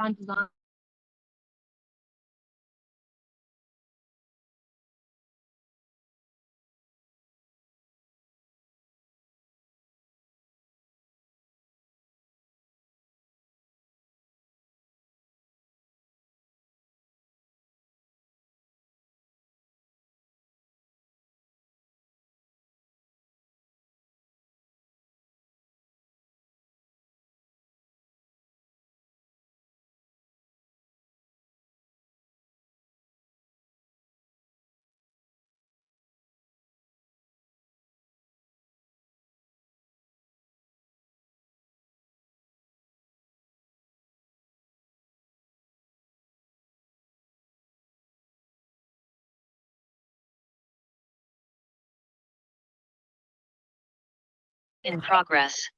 On design. In progress.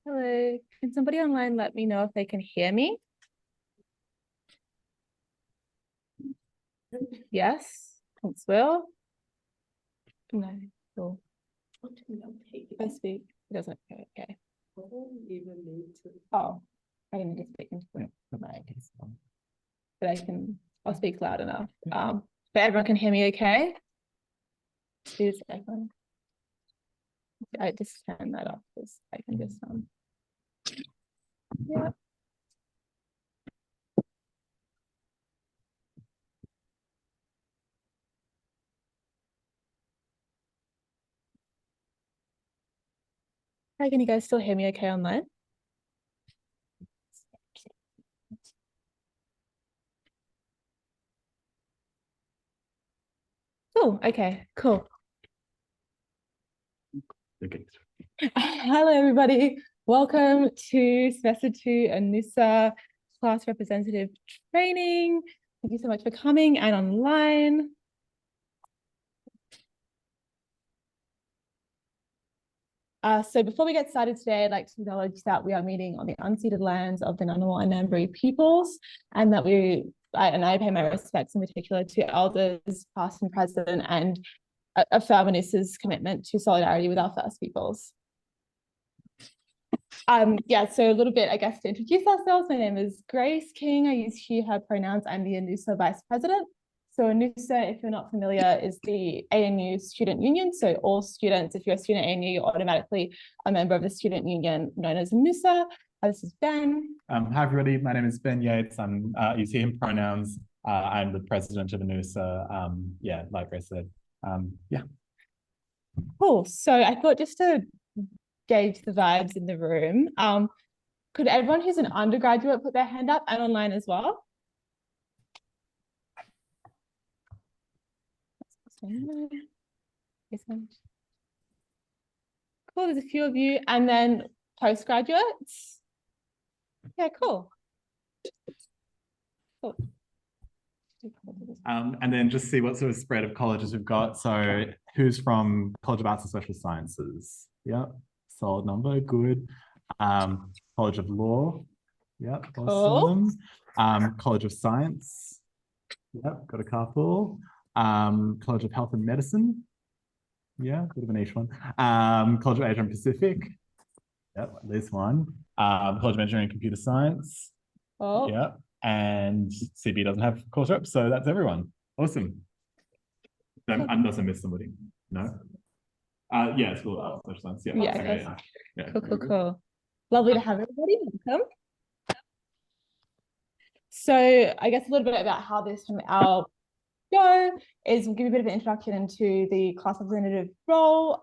Hello, can somebody online let me know if they can hear me? Yes, thanks, Will. No, cool. If I speak, it doesn't go okay. Oh, I didn't need to speak into the mic. But I'll speak loud enough. But everyone can hear me okay? 2 seconds. I just turn that off because I can just yeah. Hi, can you guys still hear me okay online? Oh, okay, cool. Okay. Hello, everybody. Welcome to Semester 2 ANUSA class representative training. Thank you so much for coming and online. So before we get started today, I'd like to acknowledge that we are meeting on the unceded lands of the Ngunnawal and Ngambri peoples, and that I pay my respects in particular to elders, past and present, and affirm ANUSA's commitment to solidarity with our First Peoples. So a little bit, I guess, to introduce ourselves. My name is Grace King. I use she, her pronouns. I'm the ANUSA Vice President. So ANUSA, if you're not familiar, is the ANU student union. So all students, if you're a student at ANU, you're automatically a member of the student union known as ANUSA. This is Ben. Hi, everybody. My name is Ben Yates. I'm use he, him pronouns. I'm the president of ANUSA. Like Grace said. Cool. So I thought just to gauge the vibes in the room, could everyone who's an undergraduate put their hand up and online as well? Cool, there's a few of you. And then postgraduates. Yeah, cool. And then just see what sort of spread of colleges we've got. So who's from College of Arts and Social Sciences? Yep, solid number, good. College of Law. Yep, awesome. Cool. College of Science. Yep, got a couple. College of Health and Medicine. Yeah, bit of a niche one. College of Asia and Pacific. Yep, this one. College of Engineering and Computer Science. Oh. Yep. And CB doesn't have course reps, so that's everyone. Awesome. I must have missed somebody. No? School of Arts and Social Science. Yeah. Cool. Lovely to have everybody. Welcome. So I guess a little bit about how this from our go is we'll give you a bit of an introduction into the class representative role,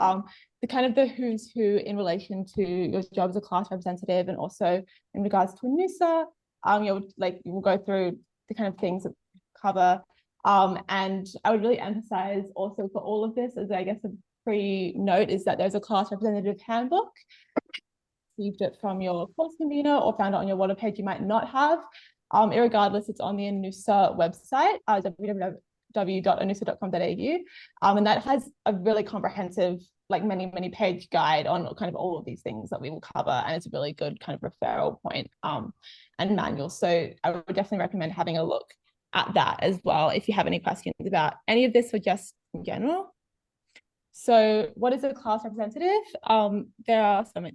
the kind of the who's who in relation to your job as a class representative, and also in regards to ANUSA. We'll go through the kind of things that we cover. And I would really emphasize also for all of this, as I guess a pre-note, is that there's a class representative handbook. Received it from your course convener or found it on your water page you might not have. Irregardless, it's on the ANUSA website, www.anusa.com.au. And that has a really comprehensive, many page guide on kind of all of these things that we will cover. And it's a really good kind of referral point and manual. So I would definitely recommend having a look at that as well if you have any questions about any of this or just in general. So what is a class representative? There are kind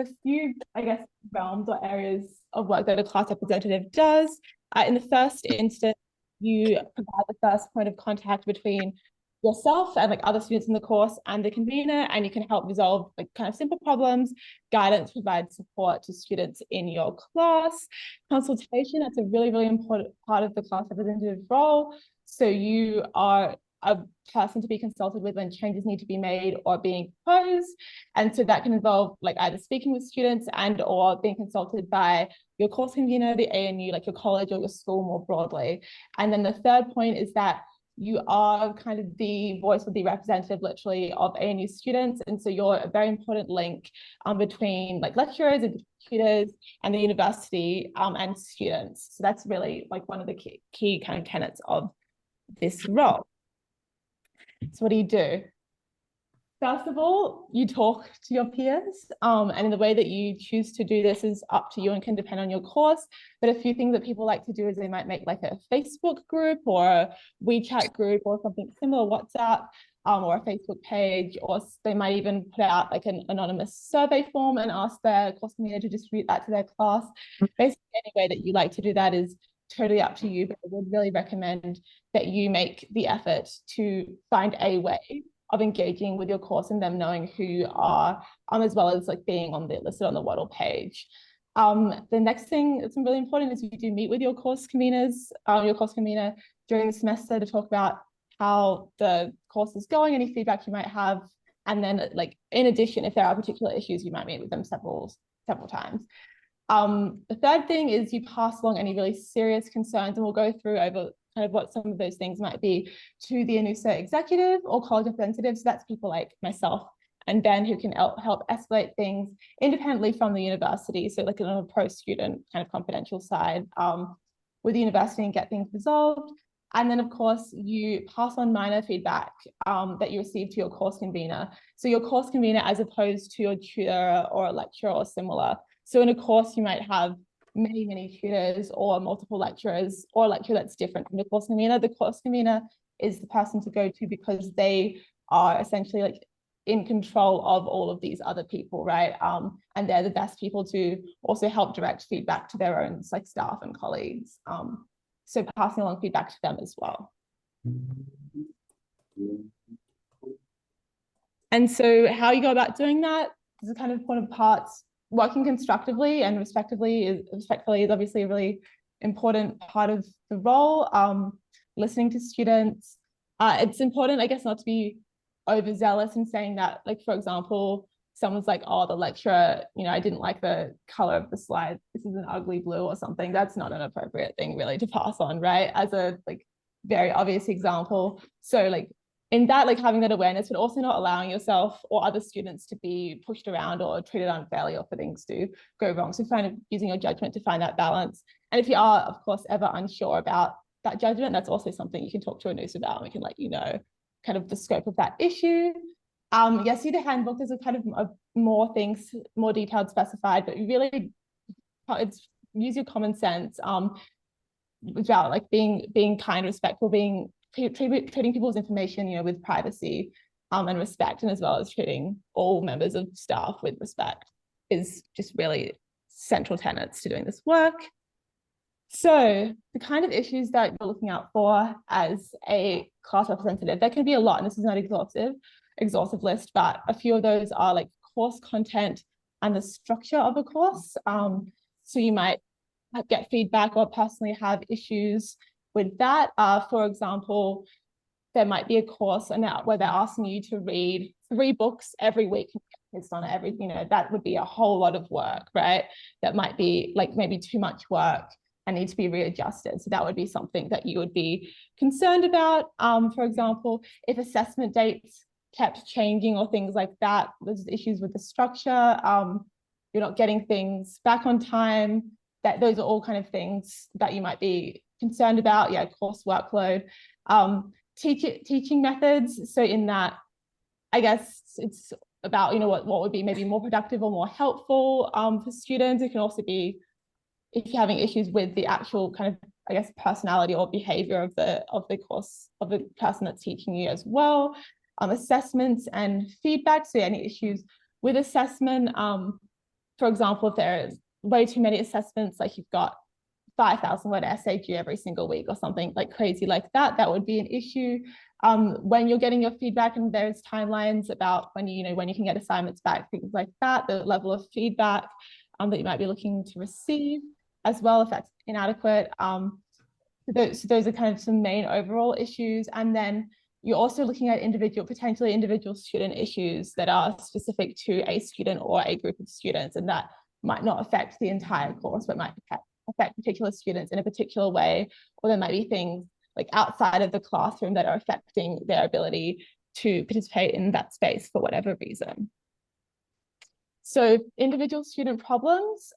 of a few, I guess, realms or areas of work that a class representative does. In the first instance, you provide the first point of contact between yourself and other students in the course and the convener, and you can help resolve kind of simple problems, guidance, provide support to students in your class. Consultation, that's a really important part of the class representative role. So you are a person to be consulted with when changes need to be made or being proposed. And so that can involve either speaking with students and or being consulted by your course convener, the ANU, your college or your school more broadly. And then the third point is that you are kind of the voice or the representative literally of ANU students. And so you're a very important link between lecturers and tutors and the university and students. So that's really one of the key kind of tenets of this role. So what do you do? First of all, you talk to your peers, and the way that you choose to do this is up to you and can depend on your course. But a few things that people like to do is they might make a Facebook group or a WeChat group or something similar, WhatsApp, or a Facebook page, or they might even put out an anonymous survey form and ask their course convener to distribute that to their class. Basically, any way that you like to do that is totally up to you, but I would really recommend that you make the effort to find a way of engaging with your course and them knowing who you are, as well as being listed on the Waddle page. The next thing that's really important is you do meet with your course convener during the semester to talk about how the course is going, any feedback you might have, and then in addition, if there are particular issues, you might meet with them several times. The third thing is you pass along any really serious concerns, and we'll go through over kind of what some of those things might be to the ANUSA executive or college representatives. So that's people like myself and Ben, who can help escalate things independently from the university. So like on a pro-student kind of confidential side with the university and get things resolved. And then, of course, you pass on minor feedback that you receive to your course convener. So your course convener, as opposed to your tutor or a lecturer or similar. So in a course, you might have many tutors or multiple lecturers, or a lecturer that's different from the course convener. The course convener is the person to go to because they are essentially like in control of all of these other people, right? And they're the best people to also help direct feedback to their own like staff and colleagues. So passing along feedback to them as well. And so how you go about doing that is a kind of important parts. Working constructively and respectfully is obviously a really important part of the role. Listening to students. It's important, I guess, not to be overzealous in saying that, like, for example, someone's like, oh, the lecturer, I didn't like the color of the slide. This is an ugly blue or something. That's not an appropriate thing really to pass on, right? As a like very obvious example. So like in that, like having that awareness, but also not allowing yourself or other students to be pushed around or treated unfairly or for things to go wrong. So kind of using your judgment to find that balance. And if you are, of course, ever unsure about that judgment, that's also something you can talk to ANUSA about, and we can let you know kind of the scope of that issue. Yes, see the handbook, there's a kind of more things, more detailed specified, but really it's use your common sense about like being kind, respectful, treating people's information, with privacy and respect, and as well as treating all members of staff with respect is just really central tenets to doing this work. So the kind of issues that you're looking out for as a class representative, there can be a lot, and this is not exhaustive list, but a few of those are like course content and the structure of a course. So you might get feedback or personally have issues with that. For example, there might be a course where they're asking you to read 3 books every week. It's on everything, that would be a whole lot of work, right? That might be like maybe too much work and need to be readjusted. So that would be something that you would be concerned about. For example, if assessment dates kept changing or things like that, there's issues with the structure, you're not getting things back on time, those are all kind of things that you might be concerned about. Yeah, course workload. Teaching methods. So in that, I guess it's about, what would be maybe more productive or more helpful for students. It can also be if you're having issues with the actual kind of, I guess, personality or behavior of the course, of the person that's teaching you as well. Assessments and feedback. So any issues with assessment. For example, if there is way too many assessments, like you've got 5,000 word essay due every single week or something like crazy like that, that would be an issue. When you're getting your feedback and there's timelines about when you can get assignments back, things like that, the level of feedback that you might be looking to receive as well, if that's inadequate. So those are kind of some main overall issues. And then you're also looking at potentially individual student issues that are specific to a student or a group of students, and that might not affect the entire course, but might affect particular students in a particular way, or there might be things like outside of the classroom that are affecting their ability to participate in that space for whatever reason. So individual student problems,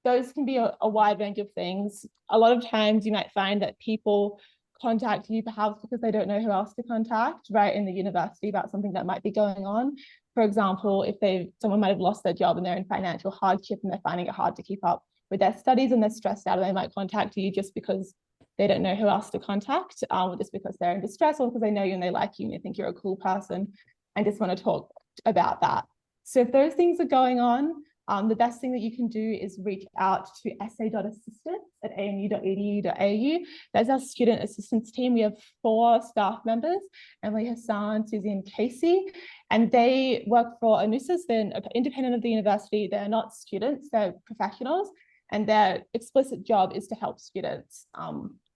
those can be a wide range of things. A lot of times you might find that people contact you perhaps because they don't know who else to contact, right, in the university about something that might be going on. For example, if someone might have lost their job and they're in financial hardship and they're finding it hard to keep up with their studies and they're stressed out, and they might contact you just because they don't know who else to contact, just because they're in distress or because they know you and they like you and they think you're a cool person and just want to talk about that. So if those things are going on, the best thing that you can do is reach out to sa.assistance@anu.edu.au. That's our student assistance team. We have 4 staff members, Emily, Hassan, Susie, and Casey, and they work for ANUSA. They're independent of the university. They're not students, they're professionals, and their explicit job is to help students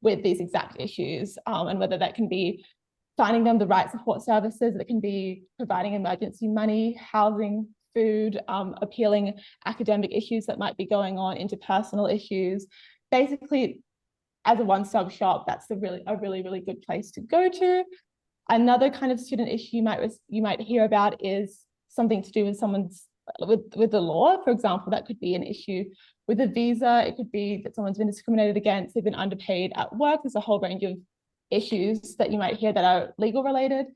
with these exact issues, and whether that can be finding them the right support services, that can be providing emergency money, housing, food, appealing academic issues that might be going on, interpersonal issues. Basically, as a one-stop shop, that's a really good place to go to. Another kind of student issue you might hear about is something to do with someone's with the law. For example, that could be an issue with a visa. It could be that someone's been discriminated against, they've been underpaid at work. There's a whole range of issues that you might hear that are legal related.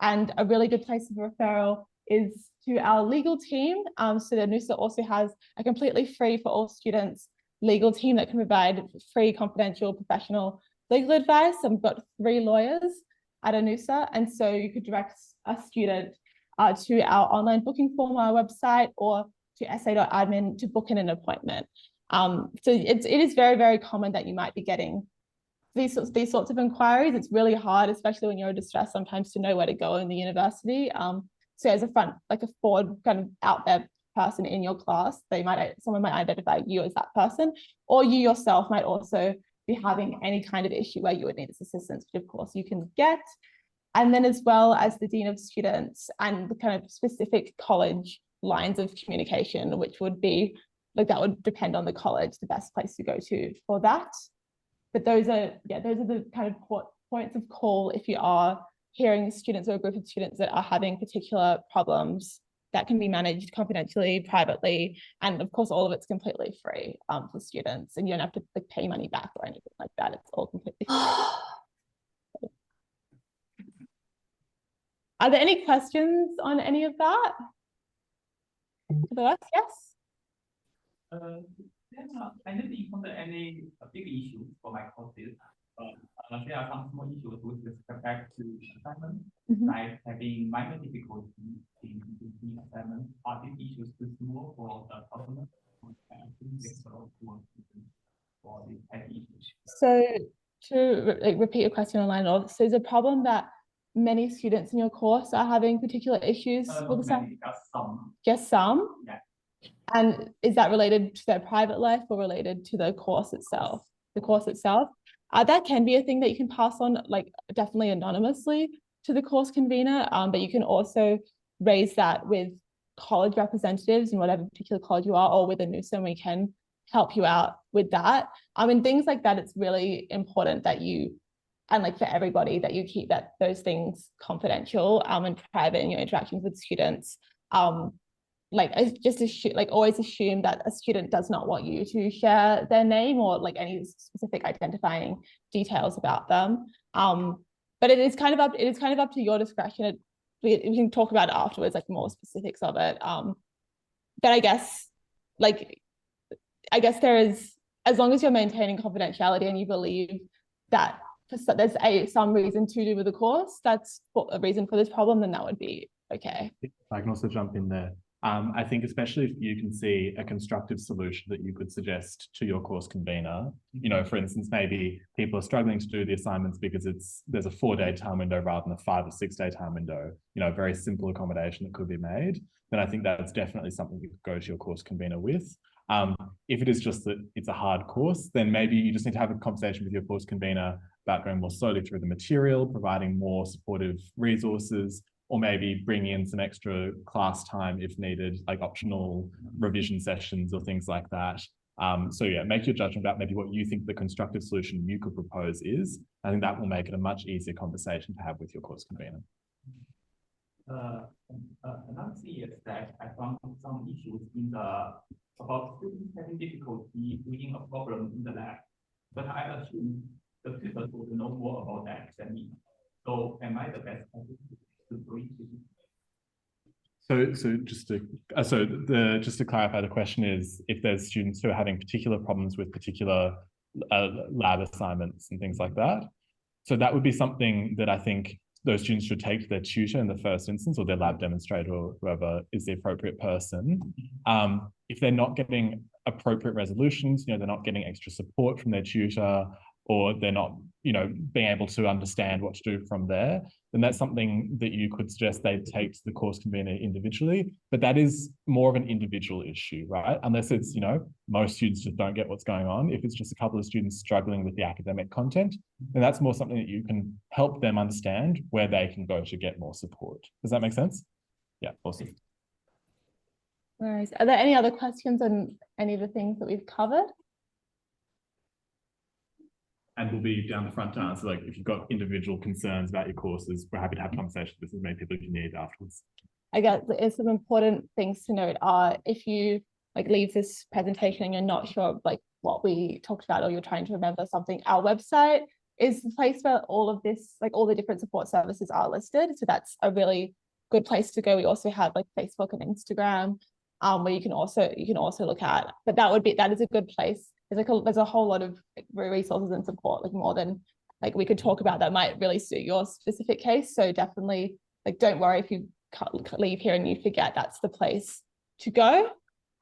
And a really good place of referral is to our legal team. So the ANUSA also has a completely free for all students legal team that can provide free, confidential, professional legal advice. And we've got 3 lawyers at ANUSA. And so you could direct a student to our online booking form on our website or to sa.admin to book in an appointment. So it is very, very common that you might be getting these sorts of inquiries. It's really hard, especially when you're distressed, sometimes to know where to go in the university. So as a forward kind of out there person in your class, someone might identify you as that person, or you yourself might also be having any kind of issue where you would need this assistance, which of course you can get. And then as well as the Dean of Students and the kind of specific college lines of communication, which would be that would depend on the college, the best place to go to for that. But those are the kind of points of call if you are hearing students or a group of students that are having particular problems that can be managed confidentially, privately, and of course all of it's completely free for students, and you don't have to pay money back or anything like that. It's all completely free. Are there any questions on any of that? Otherwise, yes. I didn't encounter any big issues for my courses. There are some small issues with respect to assignment, like having minor difficulty in assignment. Are these issues too small for the customer? So to repeat your question online, so there's a problem that many students in your course are having particular issues with some. Just some? Yeah. And is that related to their private life or related to the course itself? The course itself? That can be a thing that you can pass on, definitely anonymously to the course convener, but you can also raise that with college representatives in whatever particular college you are, or with ANUSA, and we can help you out with that. And things like that, it's really important that you, and for everybody, that you keep those things confidential and private in your interactions with students. Always assume that a student does not want you to share their name or any specific identifying details about them. But it is kind of up to your discretion. We can talk about it afterwards, more specifics of it. But I guess there is, as long as you're maintaining confidentiality and you believe that there's some reason to do with the course, that's a reason for this problem, then that would be okay. I can also jump in there. I think especially if you can see a constructive solution that you could suggest to your course convener, for instance, maybe people are struggling to do the assignments because there's a 4-day time window rather than a 5 or 6 day time window, a very simple accommodation that could be made, then I think that's definitely something you could go to your course convener with. If it is just that it's a hard course, then maybe you just need to have a conversation with your course convener about going more slowly through the material, providing more supportive resources, or maybe bring in some extra class time if needed, like optional revision sessions or things like that. So yeah, make your judgment about maybe what you think the constructive solution you could propose is. I think that will make it a much easier conversation to have with your course convener. Another thing is that I found some issues about students having difficulty reading a problem in the lab, but I assume the tutors would know more about that than me. So am I the best person to brief you? So just to clarify, the question is if there's students who are having particular problems with particular lab assignments and things like that. So that would be something that I think those students should take to their tutor in the first instance, or their lab demonstrator, or whoever is the appropriate person. If they're not getting appropriate resolutions, they're not getting extra support from their tutor, or they're not, being able to understand what to do from there, then that's something that you could suggest they take to the course convener individually. But that is more of an individual issue, right? Unless it's, most students just don't get what's going on. If it's just a couple of students struggling with the academic content, then that's more something that you can help them understand where they can go to get more support. Does that make sense? Yeah, awesome. Nice. Are there any other questions on any of the things that we've covered? And we'll be down the front to answer, like, if you've got individual concerns about your courses, we're happy to have conversations with as many people as you need afterwards. I guess there's some important things to note are if you like leave this presentation and you're not sure like what we talked about, or you're trying to remember something, our website is the place where all of this, like all the different support services are listed. So that's a really good place to go. We also have like Facebook and Instagram, where you can also look at, but that is a good place. There's a whole lot of like, resources and support, like more than like we could talk about that might really suit your specific case. So definitely like, don't worry if you leave here and you forget, that's the place to go.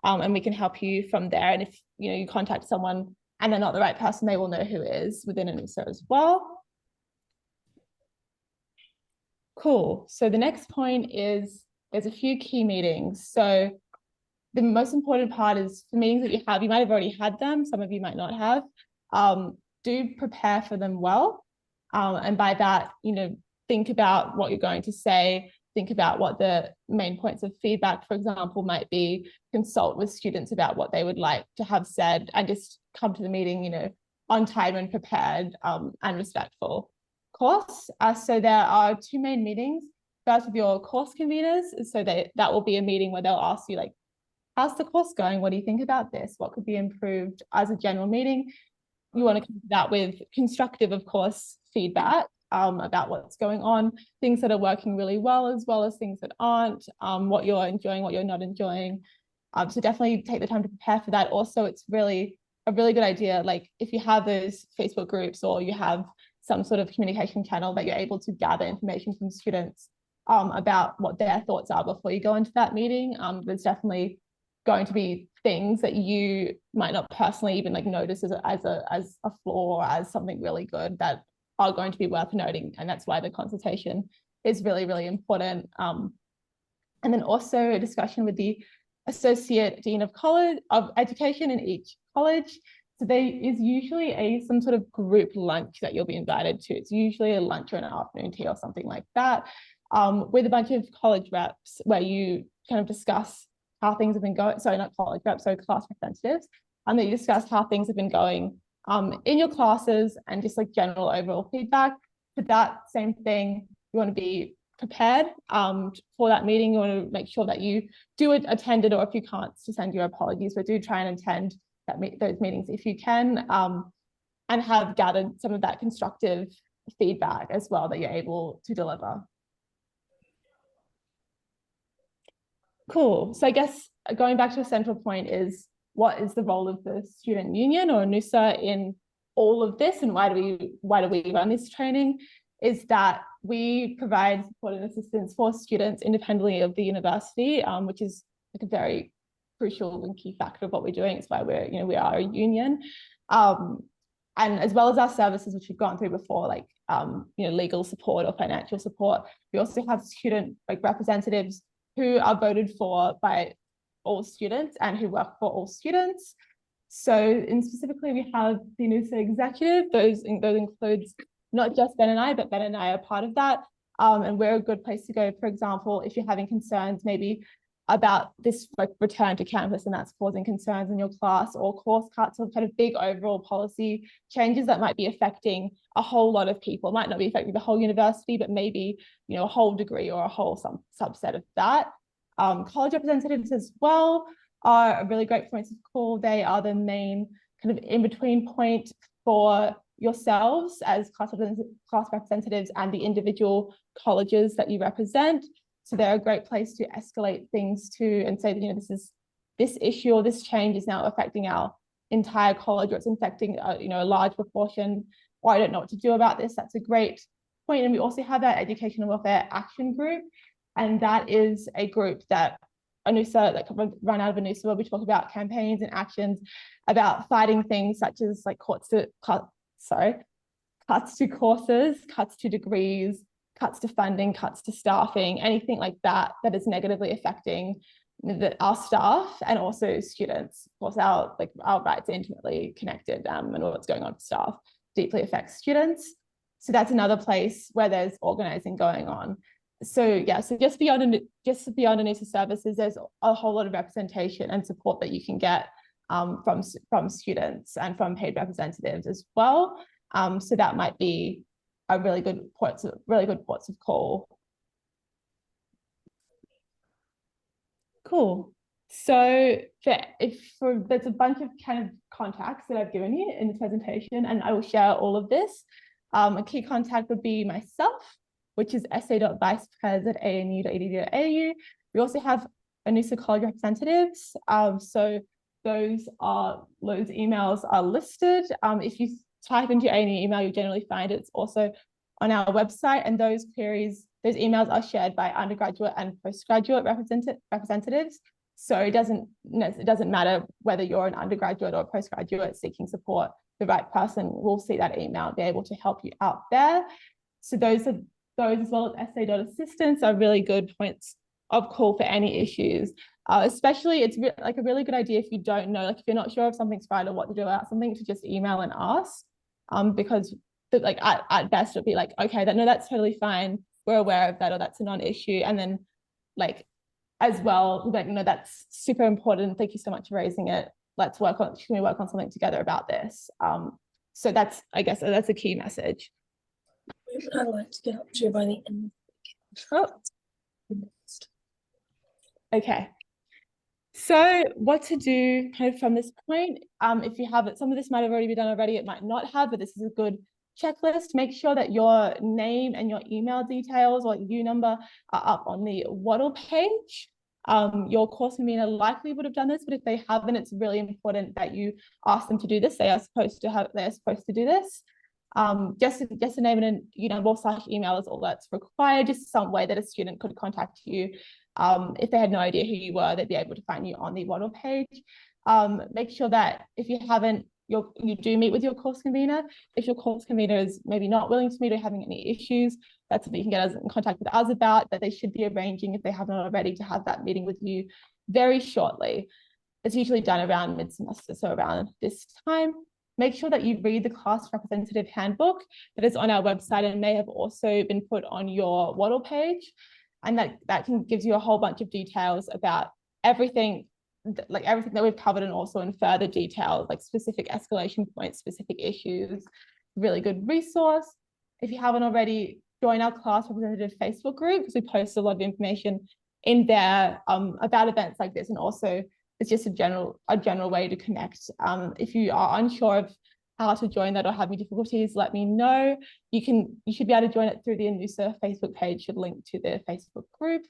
And we can help you from there. And if you contact someone and they're not the right person, they will know who is within ANUSA as well. Cool. So the next point is there's a few key meetings. So the most important part is the meetings that you have, you might have already had them, some of you might not have. Do prepare for them well. And by that, think about what you're going to say, think about what the main points of feedback, for example, might be, consult with students about what they would like to have said, and just come to the meeting, on time and prepared, and respectful. Course. So there are two main meetings. First with your course conveners. So that will be a meeting where they'll ask you like, how's the course going? What do you think about this? What could be improved? As a general meeting, you want to come to that with constructive, of course, feedback about what's going on, things that are working really well as things that aren't, what you're enjoying, what you're not enjoying. So definitely take the time to prepare for that. Also, it's really a really good idea, like if you have those Facebook groups or you have some sort of communication channel that you're able to gather information from students about what their thoughts are before you go into that meeting. There's definitely going to be things that you might not personally even like notice as a flaw or as something really good that are going to be worth noting, and that's why the consultation is really, really important. And then also a discussion with the Associate Dean of Education in each college. So there is usually some sort of group lunch that you'll be invited to. It's usually a lunch or an afternoon tea or something like that, with a bunch of college reps where you kind of discuss how things have been going. Sorry, not college reps, so class representatives. And that you discuss how things have been going in your classes and just like general overall feedback. For that same thing, you want to be prepared for that meeting. You want to make sure that you do attend it, or if you can't, to send your apologies, but do try and attend those meetings if you can, and have gathered some of that constructive feedback as well that you're able to deliver. Cool. So I guess going back to a central point is, what is the role of the student union or ANUSA in all of this, and why do we run this training? Is that we provide support and assistance for students independently of the university, which is like a very crucial and key factor of what we're doing. It's why we are a union, and as well as our services, which we've gone through before, like legal support or financial support. We also have student representatives who are voted for by all students and who work for all students. So specifically, we have the ANUSA executive. Those includes not just Ben and I, but Ben and I are part of that. And we're a good place to go, for example, if you're having concerns maybe about this return to campus and that's causing concerns in your class, or course cuts, or kind of big overall policy changes that might be affecting a whole lot of people. It might not be affecting the whole university, but maybe a whole degree or a whole subset of that. College representatives as well are a really great point of call. They are the main kind of in-between point for yourselves as class representatives and the individual colleges that you represent. So they're a great place to escalate things to and say that this issue or this change is now affecting our entire college, or it's affecting a large proportion, or I don't know what to do about this. That's a great point. And we also have our Education and Welfare Action Group, and that is a group that ANUSA, that run out of ANUSA, where we talk about campaigns and actions about fighting things such as like cuts to courses, cuts to degrees, cuts to funding, cuts to staffing, anything like that that is negatively affecting our staff and also students. Of course, our rights are intimately connected, and what's going on with staff deeply affects students. So that's another place where there's organizing going on. So yeah, so just beyond ANUSA services, there's a whole lot of representation and support that you can get from students and from paid representatives as well. So that might be a really good ports of call. Cool. So there's a bunch of kind of contacts that I've given you in this presentation, and I will share all of this. A key contact would be myself, which is sa.vicepres@anu.edu.au. We also have ANUSA college representatives. So those emails are listed. If you type into your ANU email, you generally find it's also on our website, and those emails are shared by undergraduate and postgraduate representatives. So it doesn't matter whether you're an undergraduate or a postgraduate seeking support, the right person will see that email and be able to help you out there. So those as well as SA.assistance are really good points of call for any issues. Especially it's like a really good idea if you don't know, like if you're not sure if something's right or what to do about something, to just email and ask. Because like at best it'll be like, okay, that's totally fine, we're aware of that, or that's a non-issue. And then like as well, like, that's super important, thank you so much for raising it, can we work on something together about this? So I guess that's a key message. I'd like to get up to by the end. Oh. Okay. So what to do kind of from this point, if you have it, some of this might have already been done already, it might not have, but this is a good checklist. Make sure that your name and your email details or U number are up on the Waddle page. Your course convener likely would have done this, but if they haven't, it's really important that you ask them to do this. They are supposed to do this. Just a name and /email is all that's required, just some way that a student could contact you. If they had no idea who you were, they'd be able to find you on the Waddle page. Make sure that if you haven't, you do meet with your course convener. If your course convener is maybe not willing to meet or having any issues, that's something you can get in contact with us about, that they should be arranging, if they haven't already, to have that meeting with you very shortly. It's usually done around mid-semester, so around this time. Make sure that you read the class representative handbook that is on our website and may have also been put on your Waddle page. And that gives you a whole bunch of details about everything that we've covered, and also in further detail, like specific escalation points, specific issues. Really good resource. If you haven't already, join our class representative Facebook group, because we post a lot of information in there about events like this, and also it's just a general way to connect. If you are unsure of how to join that or having difficulties, let me know. You should be able to join it through the ANUSA Facebook page, should link to the Facebook group.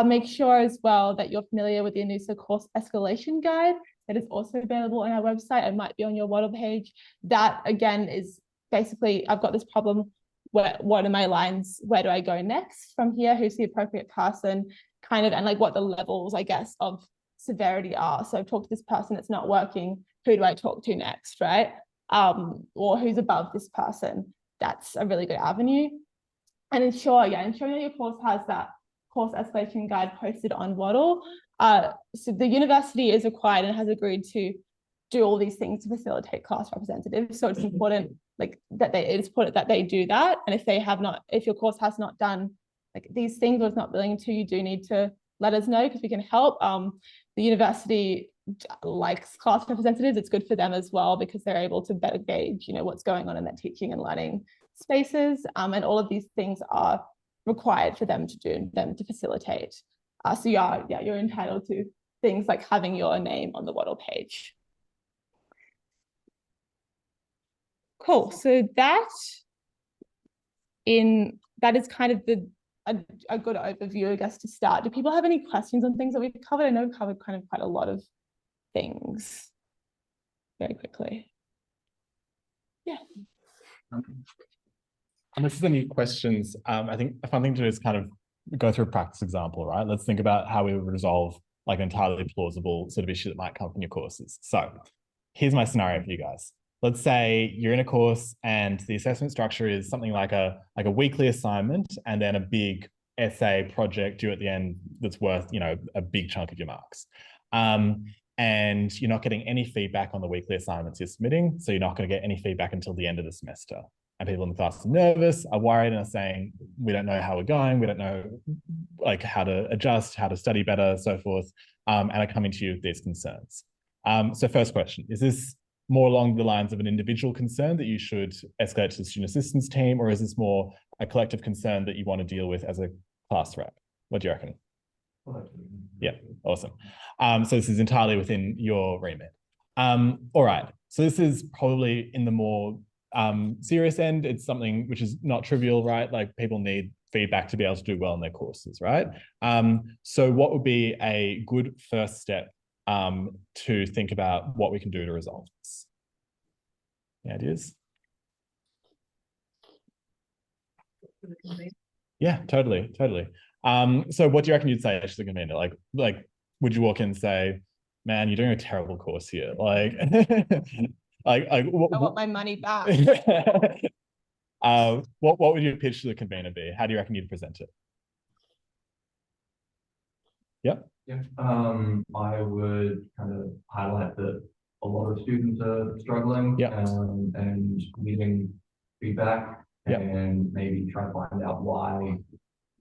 Make sure as well that you're familiar with the ANUSA course escalation guide that is also available on our website. It might be on your Waddle page. That again is basically, I've got this problem, what are my lines, where do I go next from here, who's the appropriate person, kind of, and like what the levels, I guess, of severity are. So I've talked to this person, it's not working, who do I talk to next, right? Or who's above this person. That's a really good avenue. And ensuring that your course has that course escalation guide posted on Waddle. So the university is required and has agreed to do all these things to facilitate class representatives. So it's important that they do that. And if your course has not done like these things, or is not willing to, you do need to let us know, because we can help. The university likes class representatives. It's good for them as well, because they're able to better gauge, what's going on in their teaching and learning spaces. And all of these things are required for them to do, them to facilitate. So you're entitled to things like having your name on the Waddle page. Cool. So that is kind of a good overview, I guess, to start. Do people have any questions on things that we've covered? I know we've covered kind of quite a lot of things very quickly. Yeah. And this is any questions. I think a fun thing to do is kind of go through a practice example, right? Let's think about how we would resolve like an entirely plausible sort of issue that might come up in your courses. So here's my scenario for you guys. Let's say you're in a course and the assessment structure is something like a weekly assignment and then a big essay project due at the end that's worth, a big chunk of your marks. And you're not getting any feedback on the weekly assignments you're submitting. So you're not going to get any feedback until the end of the semester. And people in the class are nervous, are worried, and are saying, we don't know how we're going. We don't know like how to adjust, how to study better, so forth. And are coming to you with these concerns. So first question, is this more along the lines of an individual concern that you should escalate to the student assistance team, or is this more a collective concern that you want to deal with as a class rep? What do you reckon? Yeah, awesome. So this is entirely within your remit. All right, so this is probably in the more serious end. It's something which is not trivial, right? Like people need feedback to be able to do well in their courses, right? So what would be a good first step to think about what we can do to resolve this? Any ideas? Yeah, totally. So what do you reckon you'd say to the convener? Like, would you walk in and say, man, you're doing a terrible course here? Like, I want my money back. What would your pitch to the convener be? How do you reckon you'd present it? Yep. Yeah, I would kind of highlight that a lot of students are struggling, and needing feedback, and maybe try to find out why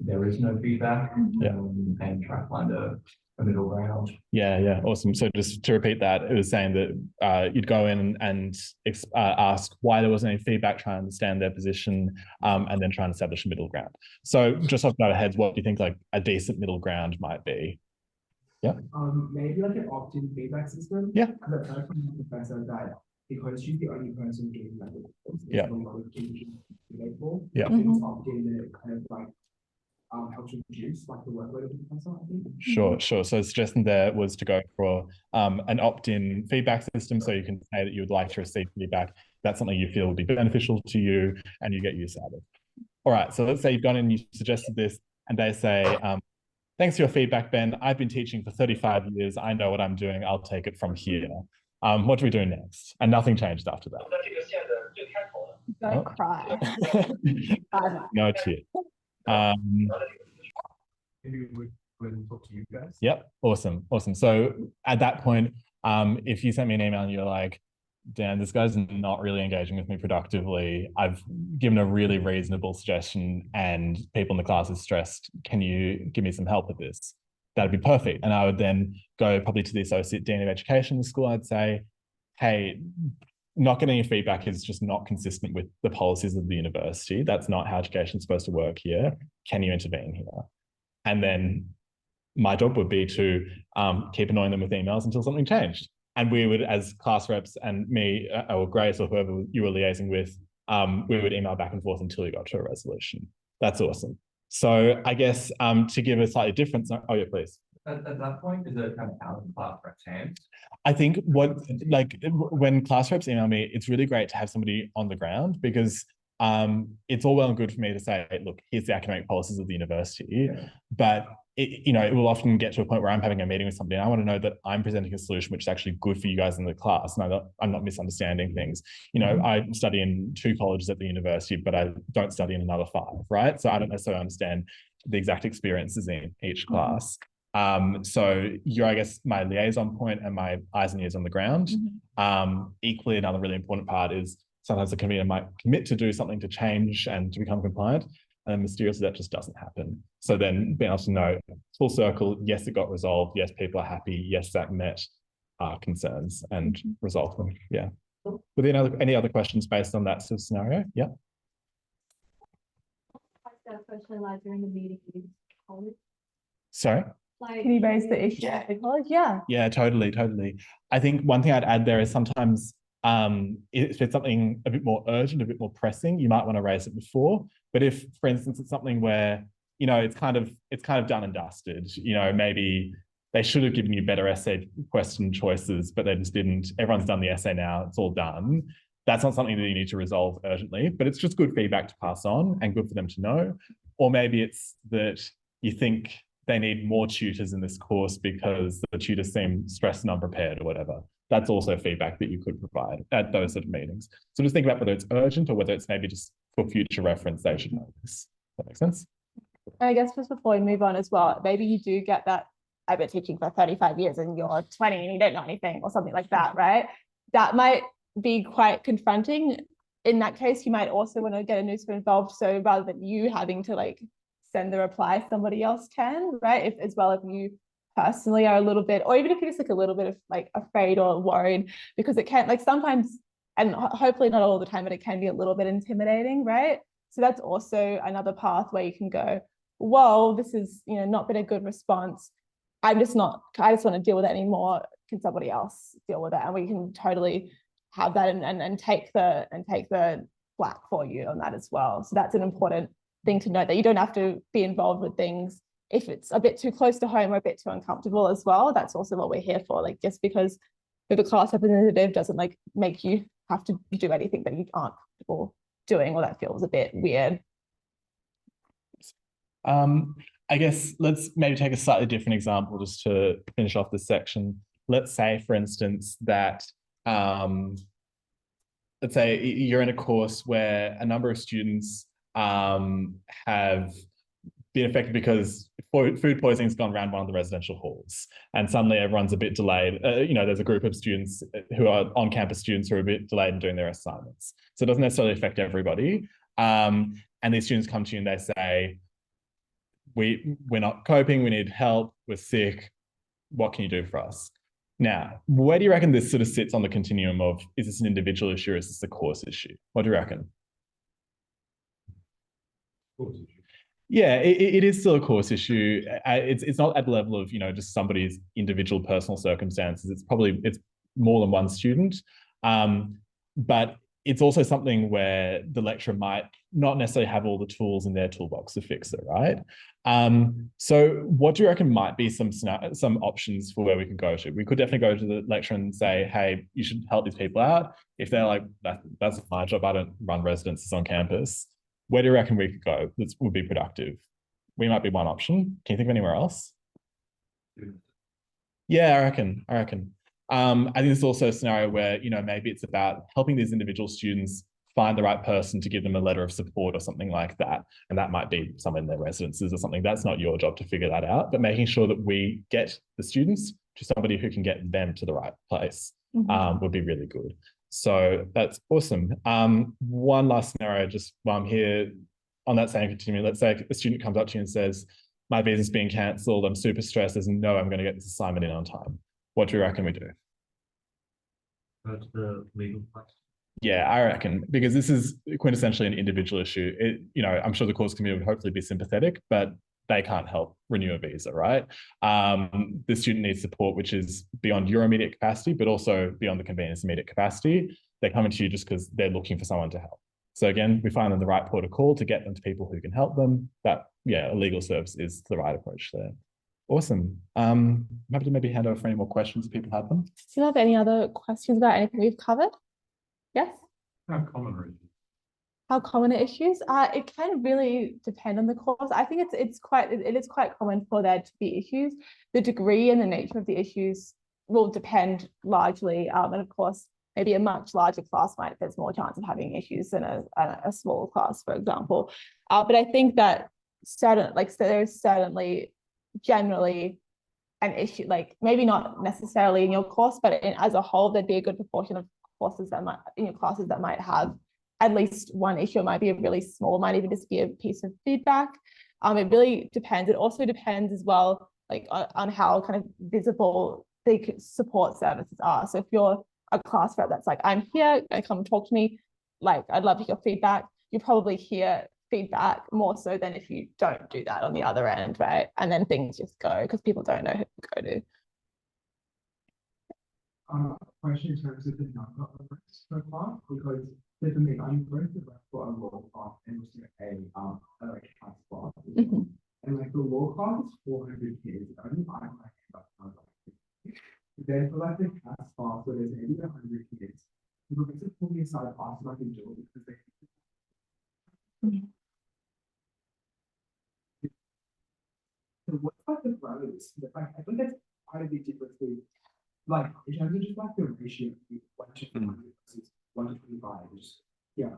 there is no feedback, and try to find a middle ground. Yeah, awesome. So just to repeat that, it was saying that you'd go in and ask why there wasn't any feedback, try and understand their position, and then try and establish a middle ground. So just off our heads, what do you think like a decent middle ground might be? Yeah. Maybe like an opt-in feedback system. Yeah. I've heard from the professor that because she's the only person giving like a lot of information available. Yeah. It's opt-in that kind of like helps reduce like the workload of the professor, I think. Sure. So the suggestion there was to go for an opt-in feedback system, so you can say that you would like to receive feedback. That's something you feel would be beneficial to you and you get use out of. All right. So let's say you've gone in, you suggested this, and they say, thanks for your feedback, Ben. I've been teaching for 35 years. I know what I'm doing. I'll take it from here. What do we do next? And nothing changed after that. Don't cry. No tears. Maybe we would talk to you guys. Yep. Awesome. So at that point, if you sent me an email and you're like, Dan, this guy's not really engaging with me productively. I've given a really reasonable suggestion and people in the class are stressed. Can you give me some help with this? That'd be perfect. And I would then go probably to the Associate Dean of Education in the school. I'd say, hey, not getting any feedback is just not consistent with the policies of the university. That's not how education is supposed to work here. Can you intervene here? And then my job would be to keep annoying them with emails until something changed. And we would, as class reps and me or Grace or whoever you were liaising with, we would email back and forth until we got to a resolution. That's awesome. So I guess to give a slightly different, oh yeah, please. At that point, is it kind of out of the class rep's hands? I think when class reps email me, it's really great to have somebody on the ground because it's all well and good for me to say, look, here's the academic policies of the university, but it will often get to a point where I'm having a meeting with somebody and I want to know that I'm presenting a solution which is actually good for you guys in the class and I'm not misunderstanding things. I study in 2 colleges at the university, but I don't study in another 5, right? So I don't necessarily understand the exact experiences in each class. So you're, I guess, my liaison point and my eyes and ears on the ground. Equally, another really important part is sometimes the convener might commit to do something to change and to become compliant, and mysteriously that just doesn't happen. So then being able to know full circle, yes, it got resolved. Yes, people are happy. Yes, that met our concerns and resolved them. Yeah. Were there any other questions based on that sort of scenario? Yeah. During the meeting. Sorry? Can you raise the issue? Yeah, totally. I think one thing I'd add there is sometimes if it's something a bit more urgent, a bit more pressing, you might want to raise it before. But if, for instance, it's something where it's kind of done and dusted, maybe they should have given you better essay question choices, but they just didn't. Everyone's done the essay now; it's all done. That's not something that you need to resolve urgently, but it's just good feedback to pass on and good for them to know. Or maybe it's that you think they need more tutors in this course because the tutors seem stressed and unprepared or whatever. That's also feedback that you could provide at those sort of meetings. So just think about whether it's urgent or whether it's maybe just for future reference, they should know this. Does that make sense? And I guess just before we move on as well, maybe you do get that I've been teaching for 35 years and you're 20 and you don't know anything or something like that, right? That might be quite confronting. In that case, you might also want to get ANUSA involved. So rather than you having to send the reply, somebody else can, right? If you personally are a little bit, or even if you're just like a little bit of like afraid or worried, because it can like sometimes, and hopefully not all the time, but it can be a little bit intimidating, right? So that's also another path where you can go, whoa, this is, you know, not been a good response. I just want to deal with it anymore. Can somebody else deal with it? And we can totally have that and take the flack for you on that as well. So that's an important thing to note, that you don't have to be involved with things if it's a bit too close to home or a bit too uncomfortable as well. That's also what we're here for. Like, just because you're the class representative doesn't like make you have to do anything that you aren't comfortable doing or that feels a bit weird. I guess let's maybe take a slightly different example just to finish off this section. Let's say, for instance, that let's say you're in a course where a number of students have been affected because food poisoning has gone around one of the residential halls, and suddenly everyone's a bit delayed. You know, there's a group of students who are on-campus students who are a bit delayed in doing their assignments. So it doesn't necessarily affect everybody. And these students come to you and they say, we're not coping, we need help, we're sick, what can you do for us? Now, where do you reckon this sort of sits on the continuum of, is this an individual issue or is this a course issue? What do you reckon? Course issue. Yeah, it is still a course issue. It's not at the level of, you know, just somebody's individual personal circumstances. It's more than one student. But it's also something where the lecturer might not necessarily have all the tools in their toolbox to fix it, right? So what do you reckon might be some options for where we could go to? We could definitely go to the lecturer and say, hey, you should help these people out. If they're like, that's my job, I don't run residences on campus. Where do you reckon we could go that would be productive? We might be one option. Can you think of anywhere else? Yeah, I reckon. I think it's also a scenario where, you know, maybe it's about helping these individual students find the right person to give them a letter of support or something like that. And that might be someone in their residences or something. That's not your job to figure that out, but making sure that we get the students to somebody who can get them to the right place would be really good. So that's awesome. One last scenario, just while I'm here on that same continuum, let's say a student comes up to you and says, my visa's being cancelled, I'm super stressed, there's no way I'm going to get this assignment in on time. What do you reckon we do? Go to the legal place. Yeah, I reckon, because this is quintessentially an individual issue. You know, I'm sure the course committee would hopefully be sympathetic, but they can't help renew a visa, right? The student needs support, which is beyond your immediate capacity, but also beyond the convener's immediate capacity. They're coming to you just because they're looking for someone to help. So again, we find them the right port of call to get them to people who can help them. That, yeah, a legal service is the right approach there. Awesome. I'm happy to maybe hand over for any more questions if people have them. Do you have any other questions about anything we've covered? Yes? How common are issues? How common are issues? It can really depend on the course. I think it is quite common for there to be issues. The degree and the nature of the issues will depend largely. And of course, maybe a much larger class there's more chance of having issues than a small class, for example. But I think that there's certainly generally an issue, like maybe not necessarily in your course, but as a whole, there'd be a good proportion of courses that might, in your classes, that might have at least one issue. It might be a really small, might even just be a piece of feedback. It really depends. It also depends as well, like on how kind of visible the support services are. So if you're a class rep that's like, I'm here, come talk to me, like I'd love to hear feedback, you probably hear feedback more so than if you don't do that on the other end, right? And then things just go because people don't know who to go to. Question in terms of the number of reps per class, because for me, I'm going to rep for a law class and also a like class class. And like the law class is 400 kids, only I might have then for like the class class where there's maybe 100 kids, people get to pull me aside fast and I can do it because they So what's like the brothers? Like I think that's quite a big difference with like in terms of just like the ratio of 1 to 100 versus 1 to 25, just yeah.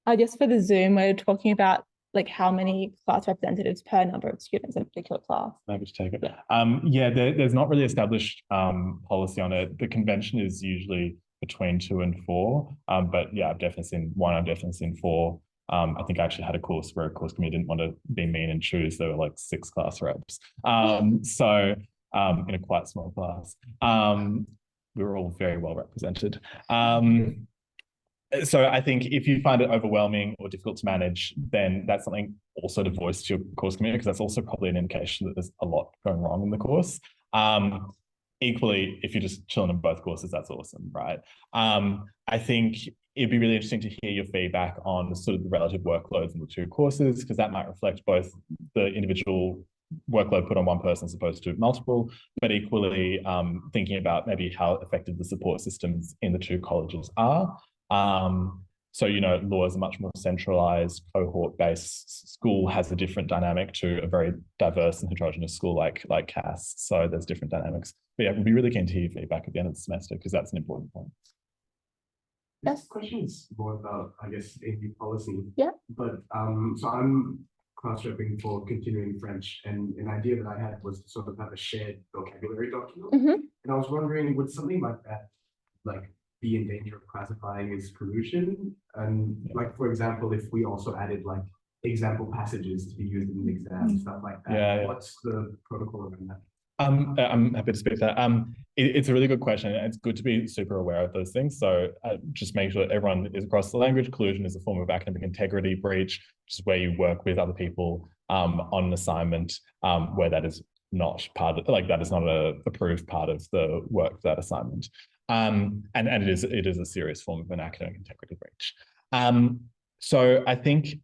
I guess for the Zoom, we're talking about like how many class representatives per number of students in a particular class. Maybe to take it. Yeah, there's not really established policy on it. The convention is usually between 2 and 4. But yeah, I've definitely seen 1, I've definitely seen 4. I think I actually had a course where a course committee didn't want to be mean and choose. There were like 6 class reps. So in a quite small class. We were all very well represented. So I think if you find it overwhelming or difficult to manage, then that's something also to voice to your course committee, because that's also probably an indication that there's a lot going wrong in the course. Equally, if you're just chilling in both courses, that's awesome, right? I think it'd be really interesting to hear your feedback on sort of the relative workloads in the 2 courses, because that might reflect both the individual workload put on one person as opposed to multiple, but equally thinking about maybe how effective the support systems in the 2 colleges are. So, you know, law is a much more centralized cohort-based school, has a different dynamic to a very diverse and heterogeneous school like Cass. So there's different dynamics. But yeah, we'd be really keen to hear your feedback at the end of the semester, because that's an important point. This question is more about, I guess, AU policy. Yeah. But so I'm class repping for continuing French, and an idea that I had was to sort of have a shared vocabulary document. And I was wondering, would something like that, like, be in danger of classifying as collusion? And like, for example, if we also added like example passages to be used in the exam and stuff like that, Yeah. what's the protocol around that? I'm happy to speak to that. It's a really good question. It's good to be super aware of those things. So just make sure that everyone is across the language. Collusion is a form of academic integrity breach, which is where you work with other people on an assignment where that is not part of, like, that is not a approved part of the work of that assignment. And it is a serious form of an academic integrity breach. So I think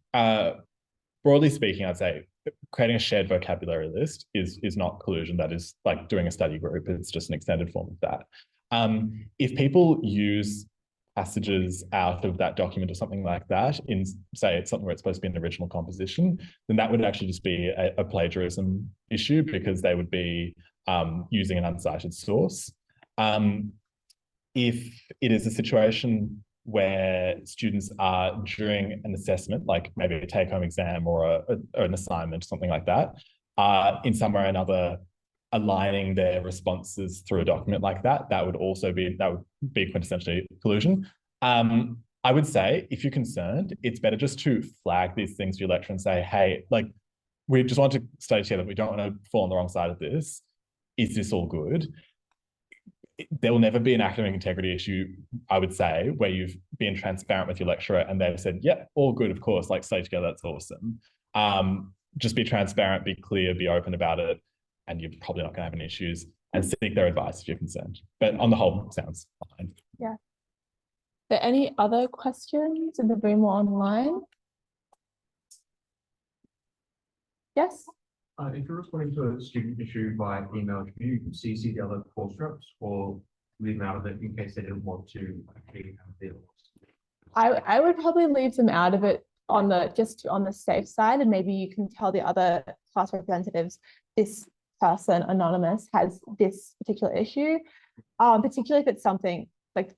broadly speaking, I'd say creating a shared vocabulary list is not collusion. That is like doing a study group. It's just an extended form of that. If people use passages out of that document or something like that in, say, it's something where it's supposed to be an original composition, then that would actually just be a plagiarism issue, because they would be using an uncited source. If it is a situation where students are during an assessment, like maybe a take-home exam or an assignment, something like that, in some way or another, aligning their responses through a document like that, that would be quintessentially collusion. I would say, if you're concerned, it's better just to flag these things to your lecturer and say, hey, like, we just want to study together. We don't want to fall on the wrong side of this. Is this all good? There will never be an academic integrity issue, I would say, where you've been transparent with your lecturer and they've said, yeah, all good, of course, like, study together, that's awesome. Just be transparent, be clear, be open about it, and you're probably not going to have any issues, and seek their advice if you're concerned. But on the whole, sounds fine. Yeah. Are there any other questions in the room or online? Yes? If you're responding to a student issue by email, can you CC the other course reps or leave them out of it in case they didn't want to actually have their... I would probably leave them out of it on the safe side, and maybe you can tell the other class representatives this person anonymous has this particular issue, particularly if it's something like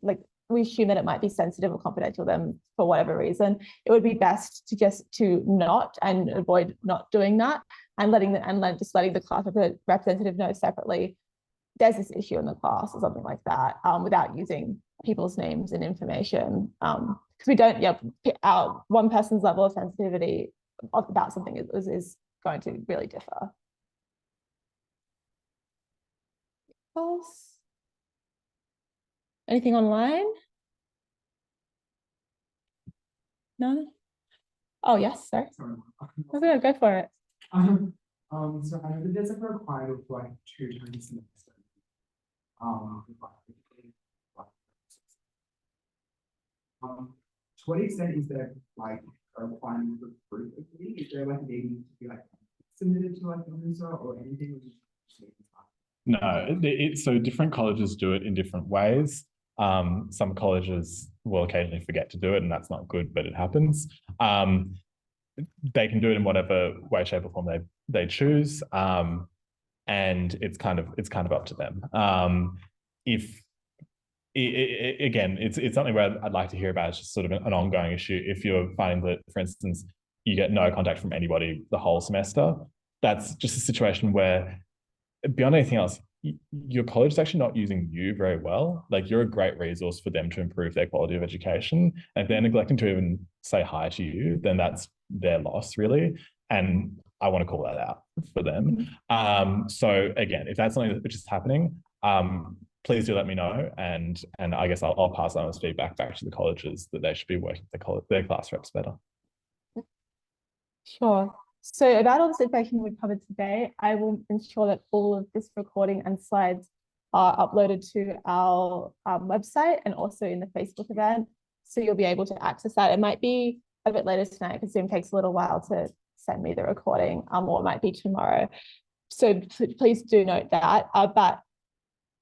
we assume that it might be sensitive or confidential to them for whatever reason. It would be best to not and avoid not doing that, and just letting the class representative know separately there's this issue in the class or something like that, without using people's names and information, because we don't, one person's level of sensitivity about something is going to really differ. Else? Anything online? No? Oh, yes, sorry. Okay, go for it. So I know that there's a requirement for like 2 times semester. To what extent is there like a requirement for proof of me? Is there like a need to be like submitted to like ANUSA or anything? No, so different colleges do it in different ways. Some colleges will occasionally forget to do it, and that's not good, but it happens. They can do it in whatever way, shape, or form they choose, and it's kind of up to them. Again, it's something where I'd like to hear about. It's just sort of an ongoing issue. If you're finding that, for instance, you get no contact from anybody the whole semester, that's just a situation where, beyond anything else, your college is actually not using you very well. Like you're a great resource for them to improve their quality of education. And if they're neglecting to even say hi to you, then that's their loss really. And I want to call that out for them. So again, if that's something which is happening, please do let me know. And I guess I'll pass on this feedback back to the colleges that they should be working with their class reps better. Sure. So about all this information we've covered today, I will ensure that all of this recording and slides are uploaded to our website and also in the Facebook event. So you'll be able to access that. It might be a bit later tonight because Zoom takes a little while to send me the recording, or it might be tomorrow. So please do note that. But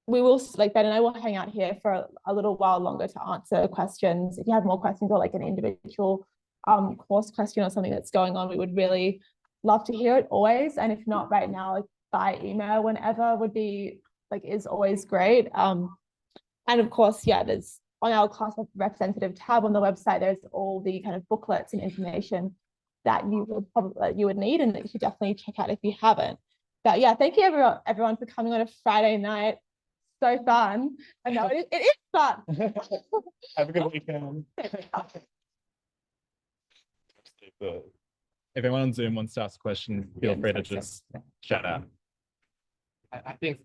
we will, like Ben and I will hang out here for a little while longer to answer questions. If you have more questions or like an individual course question or something that's going on, we would really love to hear it always. And if not right now, like by email whenever would be like is always great. And of course, yeah, there's on our class representative tab on the website, there's all the kind of booklets and information that you would need and that you should definitely check out if you haven't. But yeah, thank you everyone for coming on a Friday night. So fun. I know it is fun. Have a good weekend. If anyone on Zoom wants to ask a question, feel free to just shout out. I think